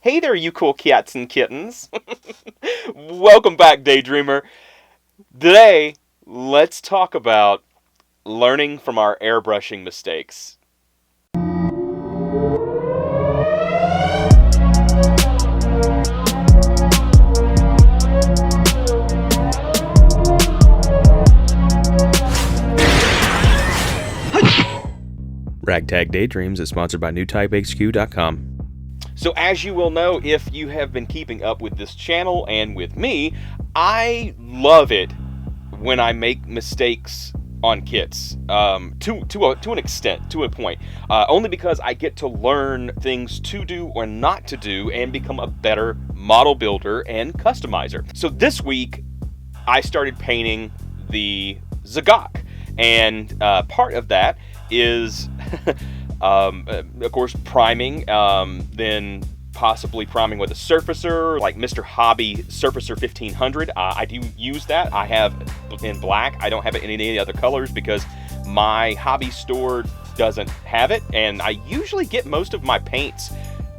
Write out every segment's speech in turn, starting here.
Hey there, you cool cats and kittens. Welcome back, Daydreamer. Today, let's talk about learning from our airbrushing mistakes. Ragtag Daydreams is sponsored by NewTypeHQ.com. So as you will know, if you have been keeping up with this channel and with me, I love it when I make mistakes on kits, to an extent, to a point, only because I get to learn things to do or not to do and become a better model builder and customizer. So this week, I started painting the Zagok, and part of that is of course priming, then possibly priming with a surfacer like Mr. Hobby Surfacer 1500. I do use that. I have in black. I don't have it in any other colors because my hobby store doesn't have it, and I usually get most of my paints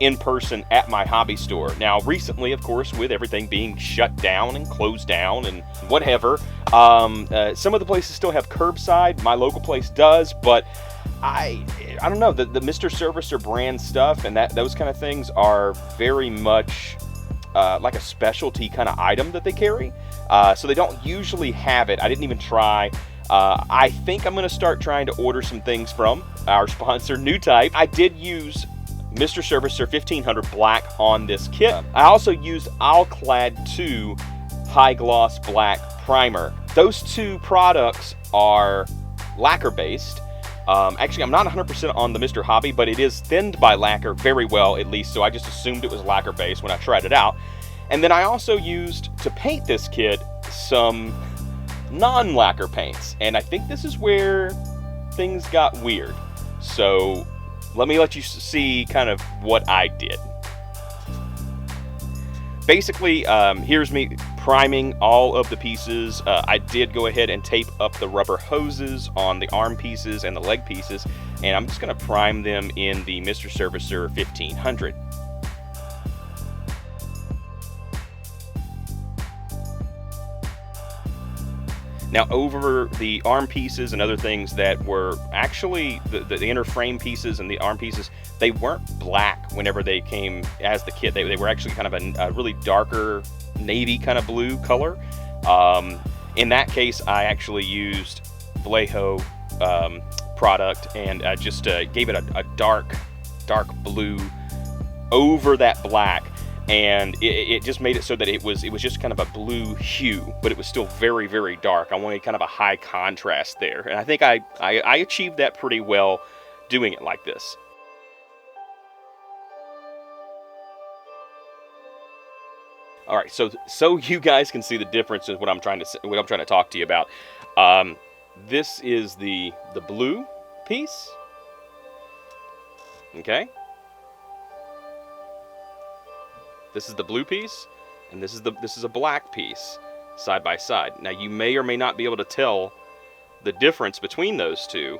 in person at my hobby store. Now recently, of course, with everything being shut down and closed down and whatever, some of the places still have curbside. My local place does, but I don't know, the Mr. Servicer brand stuff and those kind of things are very much like a specialty kind of item that they carry, so they don't usually have it. I didn't even try. I think I'm going to start trying to order some things from our sponsor, New Type. I did use Mr. Servicer 1500 black on this kit. I also used Alclad 2 High Gloss Black Primer. Those two products are lacquer based. Actually, I'm not 100% on the Mr. Hobby, but it is thinned by lacquer very well, at least, so I just assumed it was lacquer based when I tried it out. And then I also used, to paint this kit, some non-lacquer paints, and I think this is where things got weird. So let you see kind of what I did. Basically, here's me priming all of the pieces. I did go ahead and tape up the rubber hoses on the arm pieces and the leg pieces, and I'm just going to prime them in the Mr. Servicer 1500. Now over the arm pieces and other things that were actually the inner frame pieces and the arm pieces, they weren't black whenever they came as the kit. They were actually kind of a really darker navy kind of blue color. In that case, I actually used Vallejo product and just gave it a dark blue over that black. And it just made it so that it was just kind of a blue hue, but it was still very, very dark. I wanted kind of a high contrast there, and I think I achieved that pretty well doing it like this. All right, so you guys can see the difference in what I'm trying to talk to you about. This is the blue piece. Okay. This is the blue piece, and this is a black piece, side by side. Now you may or may not be able to tell the difference between those two,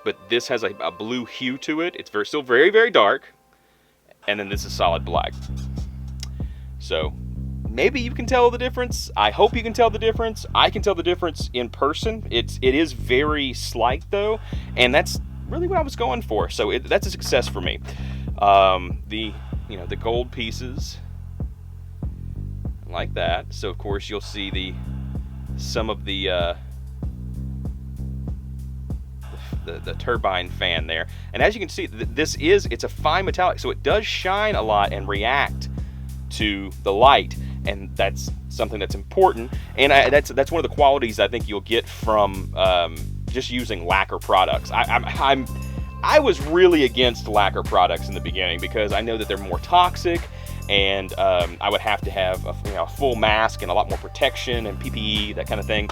but this has a blue hue to it. It's still very, very dark, and then this is solid black. So maybe you can tell the difference. I hope you can tell the difference. I can tell the difference in person. It is very slight though, and that's really what I was going for. So that's a success for me. The gold pieces like that. So of course you'll see some of the turbine fan there. And as you can see, it's a fine metallic, so it does shine a lot and react to the light, and that's something that's important. And that's one of the qualities I think you'll get from just using lacquer products. I was really against lacquer products in the beginning because I know that they're more toxic, and I would have to have a full mask and a lot more protection and PPE, that kind of thing,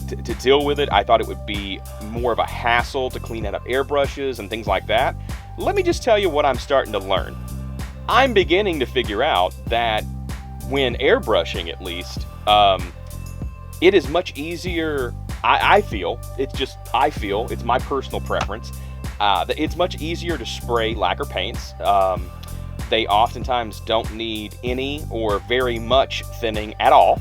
to deal with it. I thought it would be more of a hassle to clean out airbrushes and things like that. Let me just tell you what I'm starting to learn. I'm beginning to figure out that when airbrushing, at least, it is much easier. I feel, it's my personal preference, It's much easier to spray lacquer paints. They oftentimes don't need any or very much thinning at all.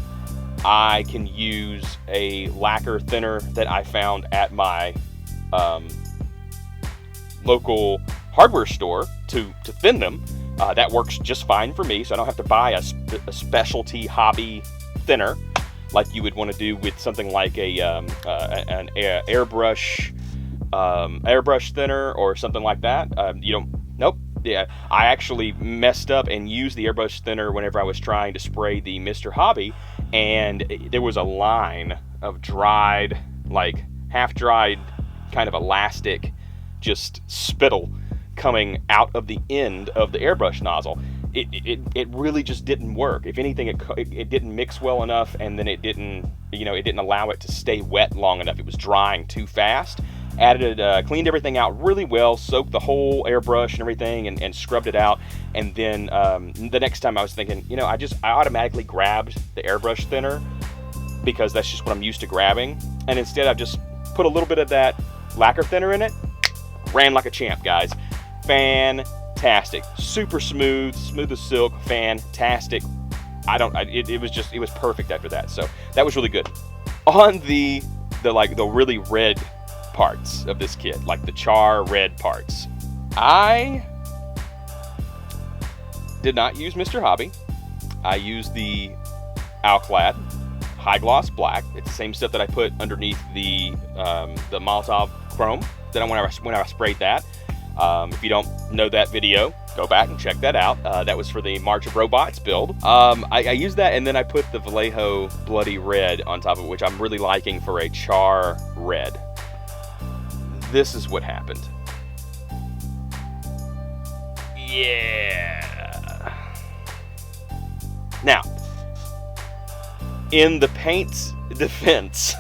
I can use a lacquer thinner that I found at my local hardware store to thin them. That works just fine for me, so I don't have to buy a specialty hobby thinner like you would want to do with something like an airbrush thinner or something like that. Nope. Yeah, I actually messed up and used the airbrush thinner whenever I was trying to spray the Mr. Hobby, and there was a line of dried, like half-dried, kind of elastic, just spittle coming out of the end of the airbrush nozzle. It really just didn't work. If anything, it didn't mix well enough, and then it didn't allow it to stay wet long enough. It was drying too fast. Cleaned everything out really well, soaked the whole airbrush and everything, and scrubbed it out. And then the next time I was thinking, I automatically grabbed the airbrush thinner because that's just what I'm used to grabbing. And instead, I've just put a little bit of that lacquer thinner in it. Ran like a champ, guys. Fantastic. Super smooth as silk. Fantastic. It was perfect after that. So that was really good. On the really red parts of this kit, like the char red parts, I did not use Mr. Hobby. I used the Alclad High Gloss Black. It's the same stuff that I put underneath the Molotov Chrome when I sprayed that. If you don't know that video, go back and check that out. That was for the March of Robots build. I used that, and then I put the Vallejo Bloody Red on top of it, which I'm really liking for a char red. This is what happened. Yeah. Now, in the paint's defense,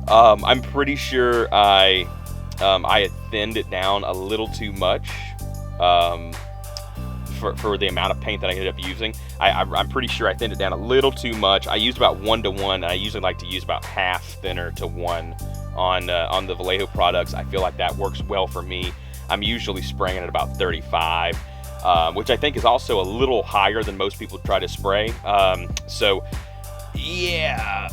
I'm pretty sure I had thinned it down a little too much for the amount of paint that I ended up using. I'm pretty sure I thinned it down a little too much. I used about 1 to 1, and I usually like to use about half thinner to 1 on the Vallejo products. I feel like that works well for me. I'm usually spraying at about 35, which I think is also a little higher than most people try to spray. So yeah,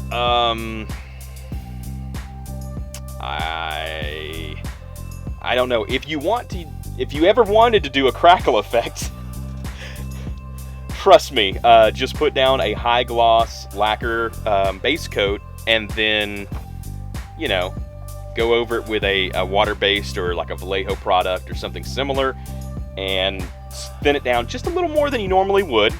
I don't know. If you ever wanted to do a crackle effect, trust me, just put down a high gloss lacquer base coat, and then go over it with a water-based or like a Vallejo product or something similar, and thin it down just a little more than you normally would,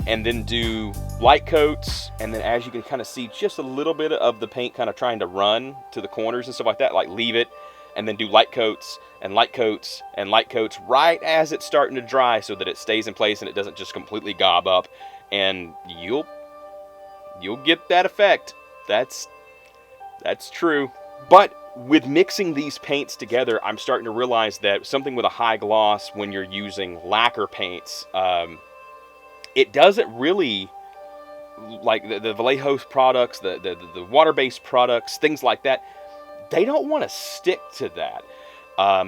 and then do light coats, and then as you can kind of see, just a little bit of the paint kind of trying to run to the corners and stuff like that, like leave it, and then do light coats and light coats and light coats right as it's starting to dry, so that it stays in place and it doesn't just completely gob up, and you'll get that effect. That's true. But with mixing these paints together, I'm starting to realize that something with a high gloss, when you're using lacquer paints, it doesn't really, like the Vallejo products, the water-based products, things like that, they don't want to stick to that.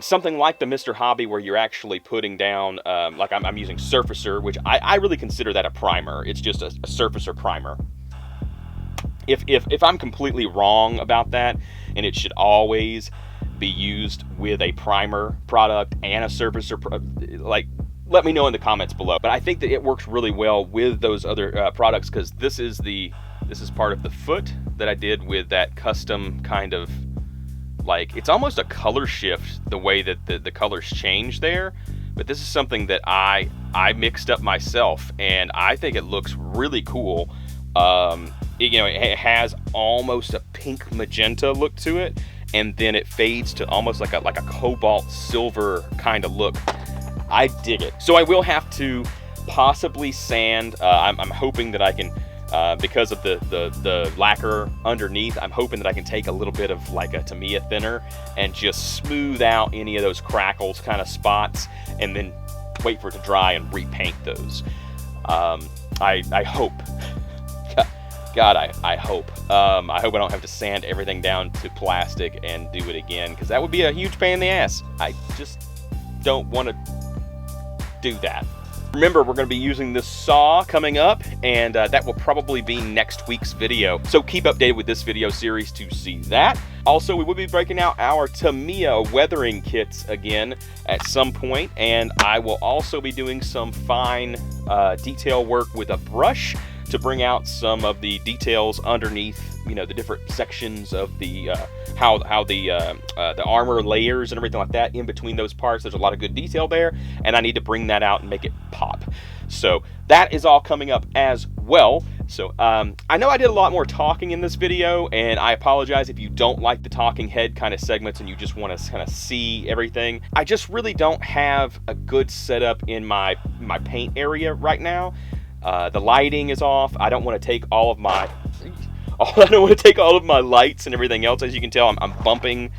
Something like the Mr. Hobby, where you're actually putting down, like I'm using Surfacer, which I really consider that a primer. It's just a Surfacer primer. If I'm completely wrong about that, and it should always be used with a primer product and a Surfacer, let me know in the comments below. But I think that it works really well with those other products, because this is part of the foot that I did with that custom kind of, like, it's almost a color shift the way that the colors change there. But this is something that I mixed up myself, and I think it looks really cool. It has almost a pink magenta look to it, and then it fades to almost like a cobalt silver kind of look. I dig it. So I will have to possibly sand. I'm hoping that I can, because of the lacquer underneath, I'm hoping that I can take a little bit of like a Tamiya thinner and just smooth out any of those crackles kind of spots, and then wait for it to dry and repaint those. I hope. God, I hope. I hope I don't have to sand everything down to plastic and do it again, because that would be a huge pain in the ass. I just don't want to do that. Remember, we're going to be using this saw coming up, and that will probably be next week's video. So keep updated with this video series to see that. Also, we will be breaking out our Tamiya weathering kits again at some point, and I will also be doing some fine detail work with a brush to bring out some of the details underneath, you know, the different sections of the how the armor layers and everything like that. In between those parts, there's a lot of good detail there, and I need to bring that out and make it pop. So that is all coming up as well. So I know I did a lot more talking in this video, and I apologize if you don't like the talking head kind of segments and you just want to kind of see everything. I just really don't have a good setup in my paint area right now. The lighting is off. I don't want to take all of my lights and everything else. As you can tell, I'm bumping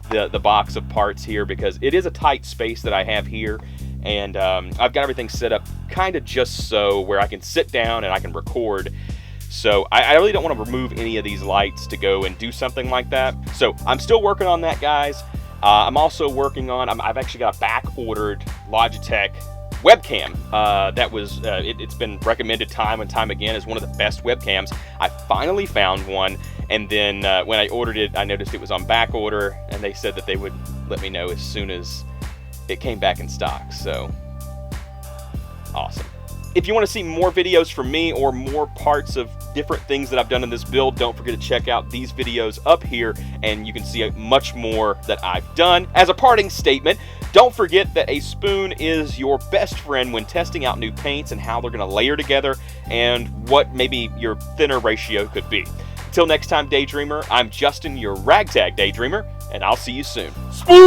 the box of parts here because it is a tight space that I have here, and I've got everything set up kind of just so where I can sit down and I can record. So I really don't want to remove any of these lights to go and do something like that. So I'm still working on that, guys. I'm also working on, I've actually got a back-ordered Logitech webcam that was it's been recommended time and time again as one of the best webcams. I finally found one, and then when I ordered it, I noticed it was on back order, and they said that they would let me know as soon as it came back in stock. So awesome. If you want to see more videos from me or more parts of different things that I've done in this build, don't forget to check out these videos up here, and you can see much more that I've done. As a parting statement, don't forget that a spoon is your best friend when testing out new paints and how they're going to layer together and what maybe your thinner ratio could be. Until next time, Daydreamer, I'm Justin, your Ragtag Daydreamer, and I'll see you soon. Spoon!